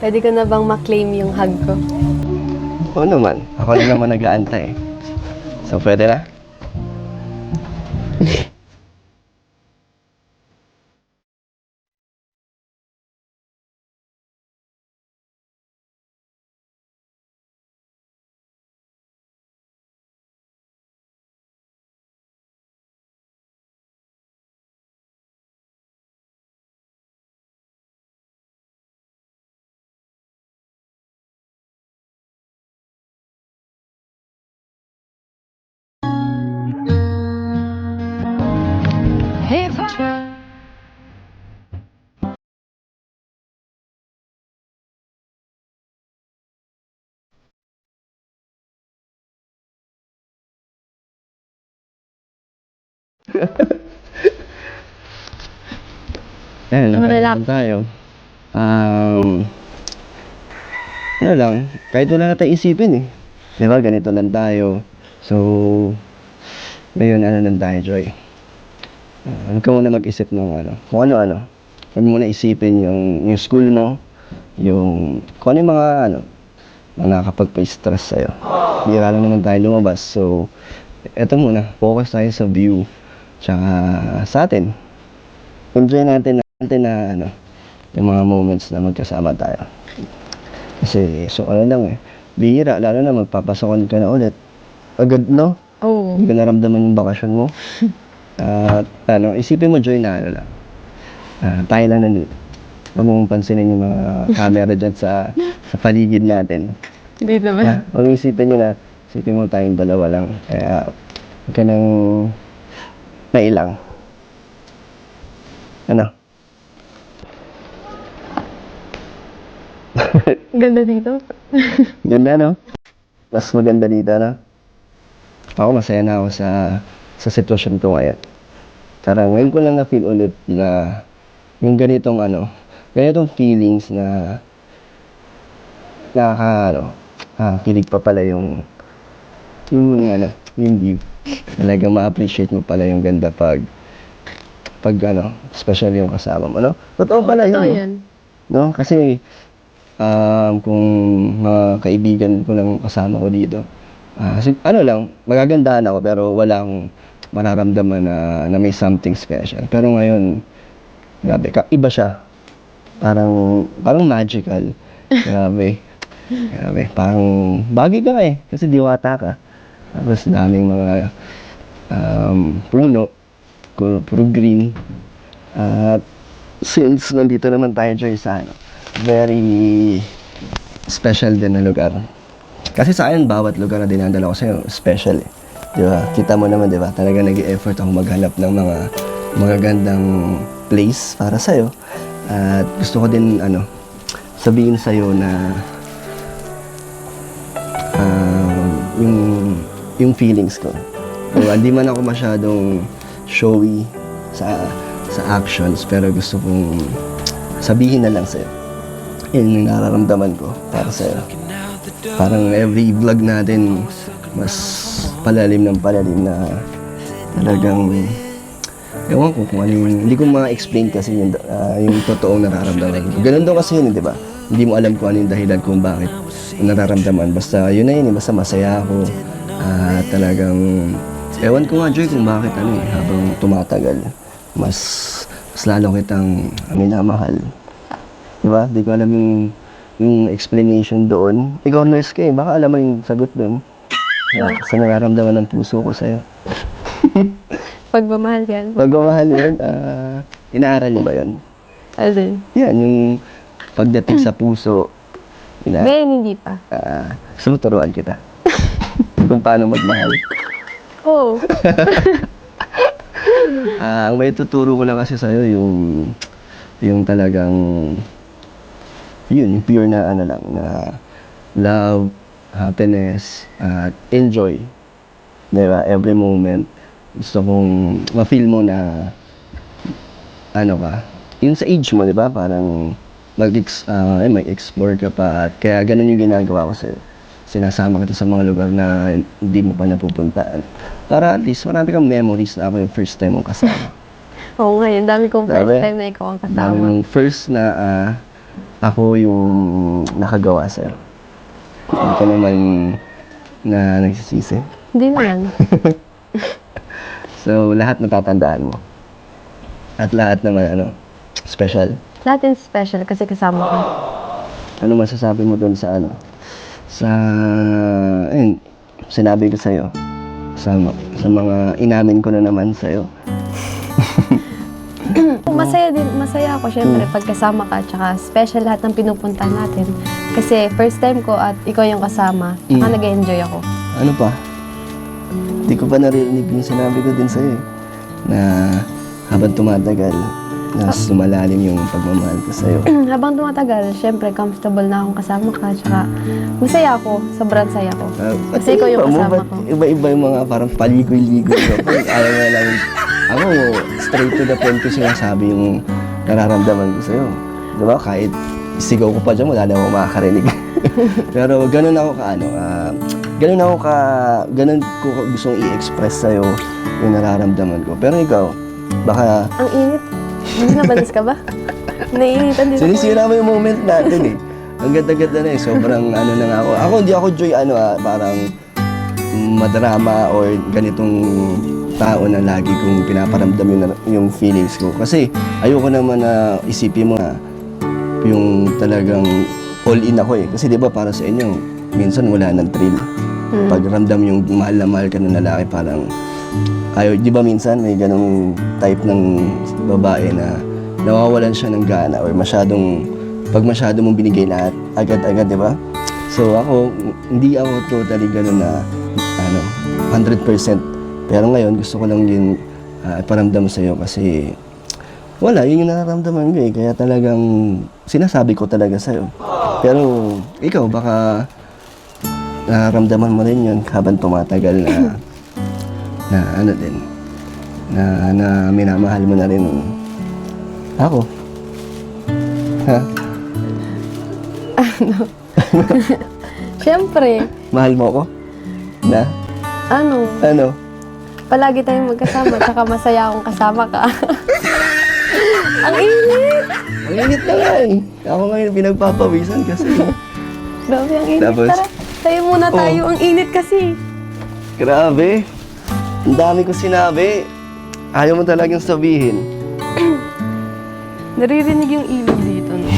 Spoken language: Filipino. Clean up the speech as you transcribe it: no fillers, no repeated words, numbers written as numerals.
Pwede ko na bang maklaim yung hug ko? Oo naman. Ako na naman nag-aantay. So, pwede na? Ayan, Relax. nakailan tayo. Ano lang, kahit wala na tayo isipin eh. Di ba, ganito lang tayo. So, ngayon ano lang tayo, Joy. Huwag ka muna mag-isip ng kung ano-ano. Huwag mo muna isipin yung school mo, kung ano yung mga mga nakakapagpa-stress sa'yo. Bira lang naman tayo lumabas. So, eto muna, focus tayo sa view. Tsaka sa atin. Enjoy natin na yung mga moments na magkasama tayo. Kasi, so lang bihira, lalo na magpapasokan ka na ulit. Agad, no? Oo. Hindi ka naramdaman yung bakasyon mo. At, isipin mo, Joy, na lang. Tayo lang nandito. Huwag mong pansinin yung mga camera dyan sa paligid natin. Hindi naman. Huwag mong isipin mo tayong dalawa lang. Kaya, huwag ka nang nailang. Ano? Ganda dito. Ganda, no? Mas maganda dito, no? Ako, masaya na ako sa sitwasyon ko ngayon. Tara, ngayon ko lang na-feel ulit na yung ganitong feelings na kilig pa pala yung view. Talagang ma-appreciate mo pala yung ganda pag especially yung kasama mo, no? Totoo pala yun. Totoo No? yan. No? Kasi, kung mga kaibigan ko lang kasama ko dito, lang, magagandahan ako pero walang mararamdaman na may something special. Pero ngayon, grabe, iba siya. Parang magical. Grabe. Grabe. Parang bagay ka kasi diwata ka. Tapos daming mga puno, puro green. At since nandito naman tayo, Joy, sa very special din na lugar. Kasi sa akin, bawat lugar na dinadala ko sa'yo, special eh. Di ba? Kita mo naman, di ba? Talaga nag-i-effort ako maghanap ng mga magagandang place para sa'yo. At gusto ko din, sabihin sa'yo na yung feelings ko. Diba? Hindi man ako masyadong showy sa actions, pero gusto kong sabihin na lang sa'yo. Yun yung nararamdaman ko para sa'yo. Parang every vlog natin, mas palalim ng palalim na talagang ewan ko kung ano yung, hindi ko ma-explain kasi yung totoong nararamdaman ko. Ganun daw kasi yun, di ba? Hindi mo alam kung ano yung dahilan kung bakit nararamdaman. Basta yun na yun, basta masaya ako. Talagang, ewan ko nga, Joy, kung bakit habang tumatagal, mas lalo kitang minamahal. Di ba? Di ko alam yung explanation doon. Ikaw nurse ka baka alam mo yung sagot doon. Sa nararamdaman ng puso ko sa'yo. Pagmamahal yan. Pagmamahal yun, inaaral niyo ba yun? Alin? Yan, yung pagdating sa puso. Ben, hindi pa. Sumuturuan kita. Kung paano magmahal. Oo. Ang may tuturo ko lang kasi sa'yo, yung talagang, yung pure na na love, happiness, at enjoy. Diba? Every moment. Gusto kong ma-feel mo na yun sa age mo, diba? Parang mag-explore ka pa. At kaya ganun yung ginagawa ko sa'yo. Sinasama kita sa mga lugar na hindi mo pa napupuntaan. Para at least marami kang memories na ako yung first time mong kasama. Oo nga, yun. Dami kong first time na ikaw ang Dami kasama. mong first na ako yung nakagawa sa'yo. Hindi ka naman na nagsisisi. Hindi naman. So, lahat natatandaan mo. At lahat naman, special. Lahat yung special kasi kasama ko. Ano masasabi mo doon sa ayun, sinabi ko sa'yo. Sa mga inamin ko na naman sa'yo. Masaya ako syempre pag kasama ka, tsaka special lahat ng pinupuntahan natin. Kasi first time ko at ikaw yung kasama, tsaka nag-enjoy ako. Ano pa? Hindi ko pa narinig yung sinabi ko din sa'yo na habang tumatagal, mas lumalalim yung pagmamahal ko sa'yo. Habang tumatagal, syempre comfortable na akong kasama ka, tsaka masaya ako, sobrang saya ko. Kasi ikaw yung kasama ko. Iba-iba yung mga parang paligoy-ligoy ko. Ayaw mo lang. Ako, straight to the point ko sinasabi yung nararamdaman ko sa'yo. Diba? Kahit sigaw ko pa dyan, wala na akong makakarinig. Pero ganun ako ganun ko gustong i-express sa'yo yung nararamdaman ko. Pero ikaw, baka... Ang init. Hindi nabalis ka ba? Naiinitan din ako. Sinisira mo yung moment natin eh. Ang ganda-ganda na eh. Sobrang na nga ako. Ako, hindi ako Joy, parang madrama or ganitong tao na lagi kong pinaparamdam yung feelings ko. Kasi ayoko naman na isipin mo na yung talagang all in ako eh. Kasi di ba para sa inyo, minsan wala nang thrill. Pag ramdam yung mahal na mahal ka ng lalaki, parang ayaw, di ba minsan may ganong type ng babae na nawawalan siya ng gana or pag masyado mong binigay lahat, agad-agad, di ba? So ako, hindi ako totally ganon na 100%. Pero ngayon, gusto ko lang din iparamdam sa'yo kasi wala, yun yung nararamdaman ko eh. Kaya talagang sinasabi ko talaga sa'yo. Pero ikaw, baka nararamdaman mo rin yun habang tumatagal na minamahal mo na rin ako. Ha? Siyempre. Mahal mo ako? Na? Ano? Palagi tayong magkasama, tsaka masaya akong kasama ka. Ang init! Ang init na nga eh. Ako ngayon pinagpapawisan kasi. Grabe, ang init. Tapos, Tara, tayo muna tayo. Ang init kasi. Grabe. Ang dami ko sinabi. Ayaw mo talagang sabihin. Naririnig yung ilog dito, no?